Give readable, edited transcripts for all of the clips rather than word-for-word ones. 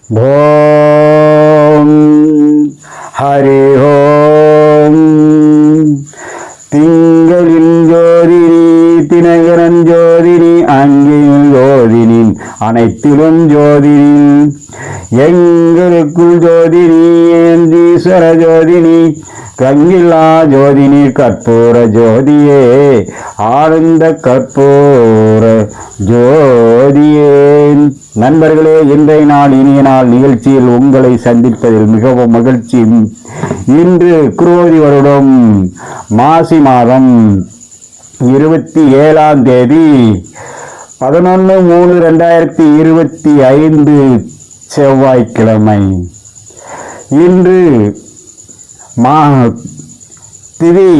ஓம் ஹரி ஓம். திங்களின் ஜோதினி தினகரன் ஜோதினி அங்கில் ஜோதினி அனைத்திலும் ஜோதினி எங்களுக்குள் ஜோதினி ஏந்தீஸ்வர ஜோதினி கங்கில்லா ஜோதினி கற்பூர ஜோதியே ஆனந்த கற்பூர ஜோதியே. நண்பர்களே, இன்றைய நாள் இனிய நாள் நிகழ்ச்சியில் உங்களை சந்திப்பதில் மிகவும் மகிழ்ச்சி. இன்று குரோதி வருடம் மாசி மாதம் 27ஆம் தேதி 11/3/2025 செவ்வாய்க்கிழமை. இன்று திதி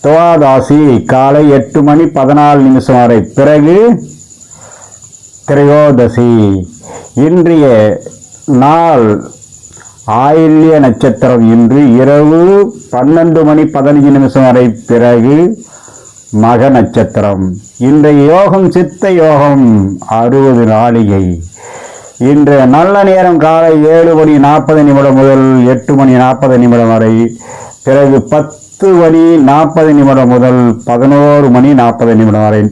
துவாதாசி காலை 8:14 வரை, பிறகு திரையோதசி. இன்றைய நாள் ஆயில்ய நட்சத்திரம். இன்று இரவு 12:15 வரை, பிறகு மக நட்சத்திரம். இன்றைய யோகம் சித்த யோகம் 60 நாளிகை. இன்றைய நல்ல நேரம் காலை 7:40 முதல் 8:40 வரை, பிறகு 10:40 முதல் 11:40 வரை.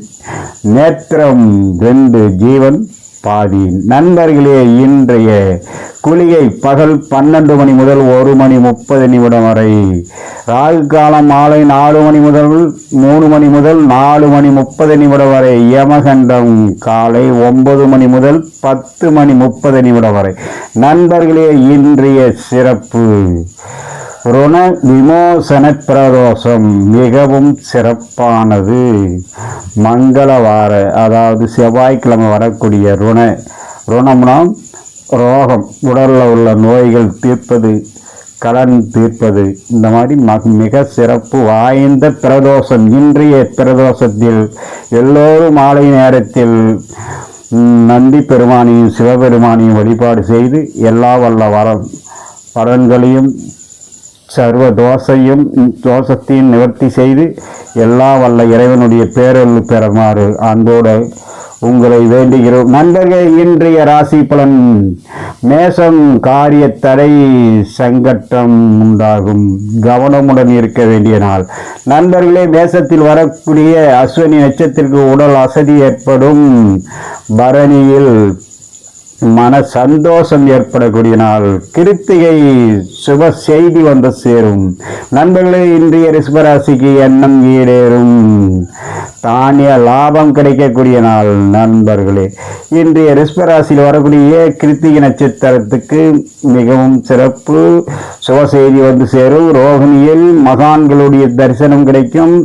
நேத்திரம் 2, ஜீவன் பாதி. நண்பர்களே, இன்றைய குளிகை பகல் 12 முதல் 1:30 வரை. ராகு காலம் மாலை 4 முதல் 3 முதல் 4:30 வரை. யமகண்டம் காலை 9 முதல் 10:30 வரை. நண்பர்களே, இன்றைய சிறப்பு ருண விமோசன பிரதோஷம் மிகவும் சிறப்பானது. மங்களவார, அதாவது செவ்வாய்க்கிழமை வரக்கூடிய ருணம்னா ரோகம், உடலில் உள்ள நோய்கள் தீர்ப்பது, கடன் தீர்ப்பது, இந்த மாதிரி மிக சிறப்பு வாய்ந்த பிரதோஷம். இன்றைய பிரதோஷத்தில் எல்லோரும் மாலை நேரத்தில் நந்தி பெருமானையும் சிவபெருமானையும் வழிபாடு செய்து எல்லா வல்ல வரன்களையும் சர்வ தோஷத்தையும் நிவர்த்தி செய்து எல்லா வல்ல இறைவனுடைய பேரருள் பெறுமாறு அன்போடு உங்களை வேண்டுகிறோம். நண்பர்கள், இன்றைய ராசி பலன். மேசம், காரிய தடை சங்கட்டம் உண்டாகும், கவனமுடன் இருக்க வேண்டிய நாள். நண்பர்களே, மேசத்தில் வரக்கூடிய அஸ்வினி நட்சத்திரத்திற்கு உடல் அசதி ஏற்படும். பரணியில் மன சந்தோஷம் ஏற்படக்கூடிய நாள். கிருத்திகை சுப செய்தி வந்து சேரும். நண்பர்களே, இன்றைய ரிஷபராசிக்கு எண்ணம் ஈடேறும், தானிய லாபம் கிடைக்கக்கூடிய நாள். நண்பர்களே, இன்றைய ரிஷபராசியில் வரக்கூடிய கிருத்திகை நட்சத்திரத்துக்கு மிகவும் சிறப்பு. சுப செய்தி வந்து சேரும். ரோகிணியில் மகான்களுடைய தரிசனம் கிடைக்கும்.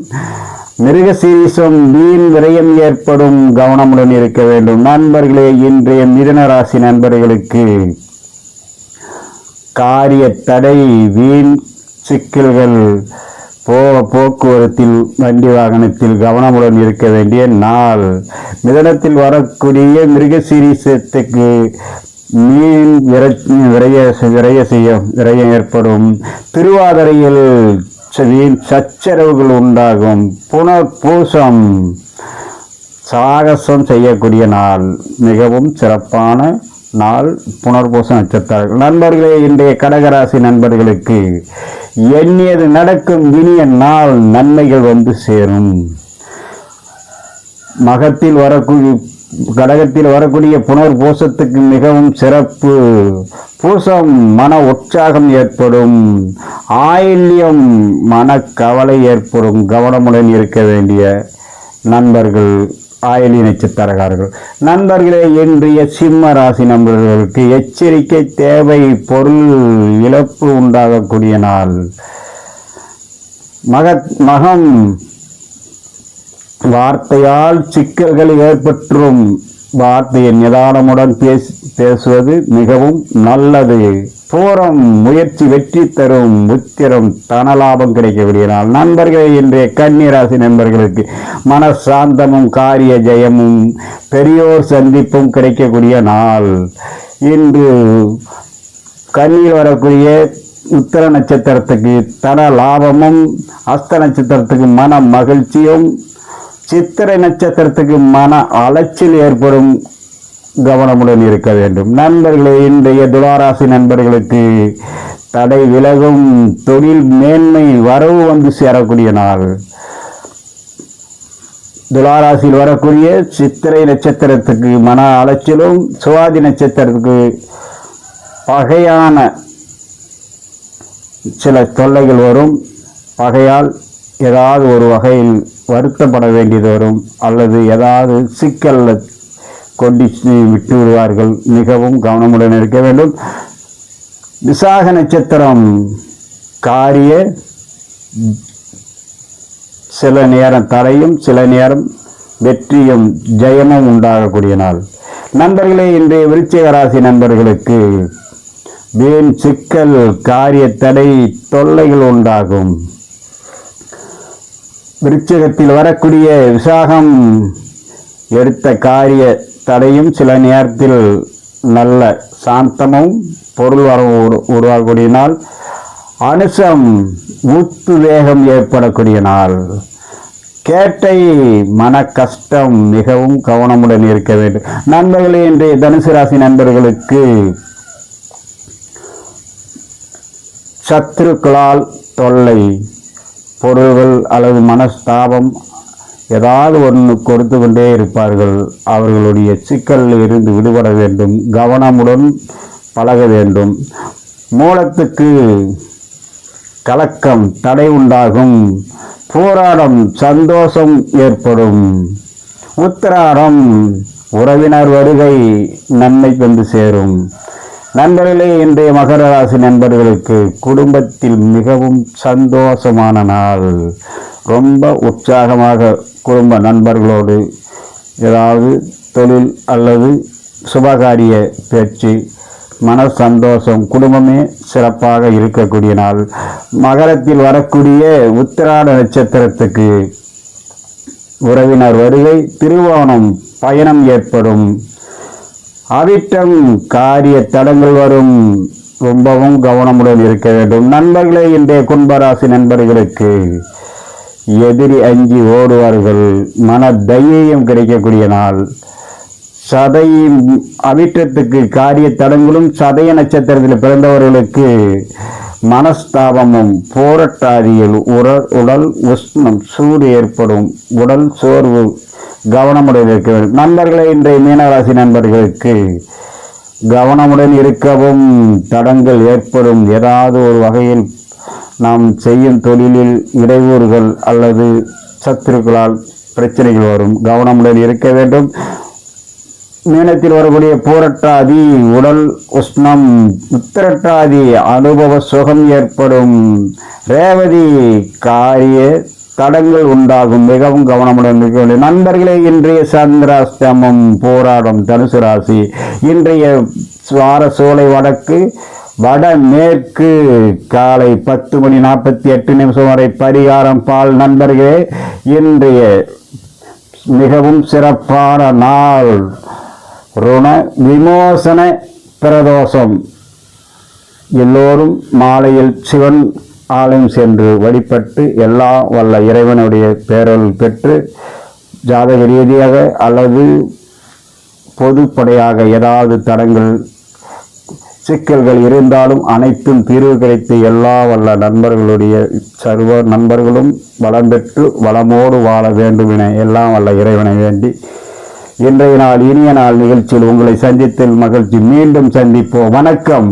மிருகசீரிசம் வீண் விரயம் ஏற்படும், கவனமுடன் இருக்க வேண்டும். நண்பர்களே, இன்றைய மிதுன ராசி நண்பர்களுக்கு காரிய தடை, வீண் சிக்கல்கள், போக்குவரத்தில், வண்டி வாகனத்தில் கவனமுடன் இருக்க வேண்டிய நாள். மிதுனத்தில் வரக்கூடிய மிருகசீரிசத்துக்கு மீன் விரயம் ஏற்படும். திருவாதிரையில் சச்சரவுகள் உண்டாகும். புனர்பூசம் சாகசம் செய்யக்கூடிய நாள், மிகவும் சிறப்பான நாள். புனர்பூச நட்சத்திரம். நண்பர்களே, இன்றைய கடகராசி நண்பர்களுக்கு எண்ணியது நடக்கும், இனிய நாள். நன்மைகள் வந்து சேரும். கடகத்தில் வரக்கூடிய புனர்பூசத்துக்கு மிகவும் சிறப்பு. பூசம் மன உற்சாகம் ஏற்படும். ஆயில்யம் மனக்கவலை ஏற்படும், கவனமுடன் இருக்க வேண்டிய நண்பர்கள் ஆயிலிய நட்சத்திரக்காரர்கள். நண்பர்களே, இன்றைய சிம்ம ராசி நண்பர்களுக்கு எச்சரிக்கை தேவை, பொருள் இழப்பு உண்டாகக்கூடிய நாள். மகம் வார்த்தையால் சிக்கல்கள் ஏற்பற்றும். வார்த்தையை நிதானமுடன் பேசுவது மிகவும் நல்லது. பூரம் முயற்சி வெற்றி தரும். உத்திரம் தனலாபம் கிடைக்கக்கூடிய நாள். நண்பர்களே, இன்றைய கன்னிராசி நண்பர்களுக்கு மனசாந்தமும் காரிய ஜெயமும் பெரியோர் சந்திப்பும் கிடைக்கக்கூடிய நாள். இன்று கண்ணில் வரக்கூடிய உத்தர நட்சத்திரத்துக்கு தன லாபமும், அஸ்த நட்சத்திரத்துக்கு மன மகிழ்ச்சியும், சித்திரை நட்சத்திரத்துக்கு மன அலைச்சல் ஏற்படும், கவனமுடன் இருக்க வேண்டும். நண்பர்களே, இன்றைய துளாராசி நண்பர்களுக்கு தடை விலகும், தொழில் மேன்மை, வரவு வந்து சேரக்கூடிய நாள். துளாராசியில் வரக்கூடிய சித்திரை நட்சத்திரத்துக்கு மன அலைச்சலும், சுவாதி நட்சத்திரத்துக்கு பகையான சில தொல்லைகள் வரும். பகையால் ஏதாவது ஒரு வகையில் வருத்தப்பட வேண்டியது வரும், அல்லது ஏதாவது சிக்கலில் கொண்டு விட்டு விடுவார்கள். மிகவும் கவனமுடன் இருக்க வேண்டும். விசாக நட்சத்திரம் காரிய சில நேரம் தடையும் சில நேரம் வெற்றியும் ஜெயமும் உண்டாகக்கூடிய நாள். நண்பர்களே, இன்றைய விருச்சிக ராசி நண்பர்களுக்கு வீண் சிக்கல், காரிய தடை, தொல்லைகள் உண்டாகும். விருச்சிகத்தில் வரக்கூடிய விசாகம் எடுத்த காரிய தடையும் சில நேரத்தில் நல்ல சாந்தமும் பொருள் வரவு உருவாகக்கூடிய நாள். அனுசம் உத்வேகம் ஏற்படக்கூடிய நாள். கேட்டை மன கஷ்டம், மிகவும் கவனமுடன் இருக்க வேண்டும். நண்பர்களே, இன்றைய தனுசு ராசி நண்பர்களுக்கு சத்துருக்களால் தொல்லை, பொருள்கள் அல்லது மனஸ்தாபம் ஏதாவது ஒன்று கொடுத்து கொண்டே இருப்பார்கள். அவர்களுடைய சிக்கலில் இருந்து விடுபட வேண்டும். கவனமுடன் பழக வேண்டும். மூலத்துக்கு கலக்கம், தடை உண்டாகும். போராடம், சந்தோஷம் ஏற்படும். உத்திராடம், உறவினர் வருகை, நன்மை கொண்டு சேரும். நண்பர்களே, இன்றைய மகர ராசி நண்பர்களுக்கு குடும்பத்தில் மிகவும் சந்தோஷமான நாள். ரொம்ப உற்சாகமாக குடும்ப நண்பர்களோடு ஏதாவது தொழில் அல்லது சுபகாரிய பேச்சு, மன சந்தோஷம், குடும்பமே சிறப்பாக இருக்கக்கூடிய நாள். மகரத்தில் வரக்கூடிய உத்திராட நட்சத்திரத்துக்கு உறவினர் வருகை, திருவோணம் பயணம் ஏற்படும். அவிட்டம் காரிய தடங்கள் வரும். ரொம்பவும் கவனமுடன் இருக்க வேண்டும். நண்பர்களே, இன்றைய கும்பராசி நண்பர்களுக்கு எதிரி அஞ்சி ஓடுவார்கள். மன தைரியம் கிடைக்கக்கூடிய நாள். சதை அவிட்டத்துக்கு காரிய தடங்களும், சதய நட்சத்திரத்தில் பிறந்தவர்களுக்கு மனஸ்தாபமும், போராட்டாதியில் உடல் உஷ்ணம், சூடு ஏற்படும். உடல் சோர்வு, கவனமுடன் இருக்க வேண்டும். நண்பர்களே, இன்றைய மீனராசி நண்பர்களுக்கு கவனமுடன் இருக்கவும், தடங்கள் ஏற்படும். ஏதாவது ஒரு வகையில் நாம் செய்யும் தொழிலில் இடையூறுகள் அல்லது சத்துருக்களால் பிரச்சனைகள் வரும். கவனமுடன் இருக்க வேண்டும். மீனத்தில் வரக்கூடிய போராட்டாதி, உடல் உஷ்ணம். உத்திரட்டாதி, அனுபவ சுகம் ஏற்படும். ரேவதி, காரிய தடங்கள் உண்டாகும். மிகவும் கவனமுடன் இருக்க வேண்டும். நண்பர்களே, இன்றைய சந்திராஷ்டமம் போராடும் தனுசு ராசி. இன்றைய சுவார சோலை வடக்கு வடமேற்கு காலை 10:48 வரை பரிகாரம் பால். நண்பர்களே, இன்றைய மிகவும் சிறப்பான நாள். ருண விமோசன பிரதோஷம். எல்லோரும் மாலையில் சிவன் ஆலயம் சென்று வழிபட்டு எல்லாம் வல்ல இறைவனுடைய பேரருள் பெற்று ஜாதக ரீதியாக அல்லது பொதுப்படையாக ஏதாவது தடங்கள் சிக்கல்கள் இருந்தாலும் அனைத்தும் தீர்வு கிடைத்து எல்லா வல்ல நண்பர்களுடைய சர்வ நண்பர்களும் வளம் பெற்று வளமோடு வாழ வேண்டும் என எல்லாம் வல்ல இறைவனை வேண்டி இன்றைய நாள் இனிய நாள் நிகழ்ச்சியில் உங்களை சந்தித்தல் மகிழ்ச்சி. மீண்டும் சந்திப்போம். வணக்கம்.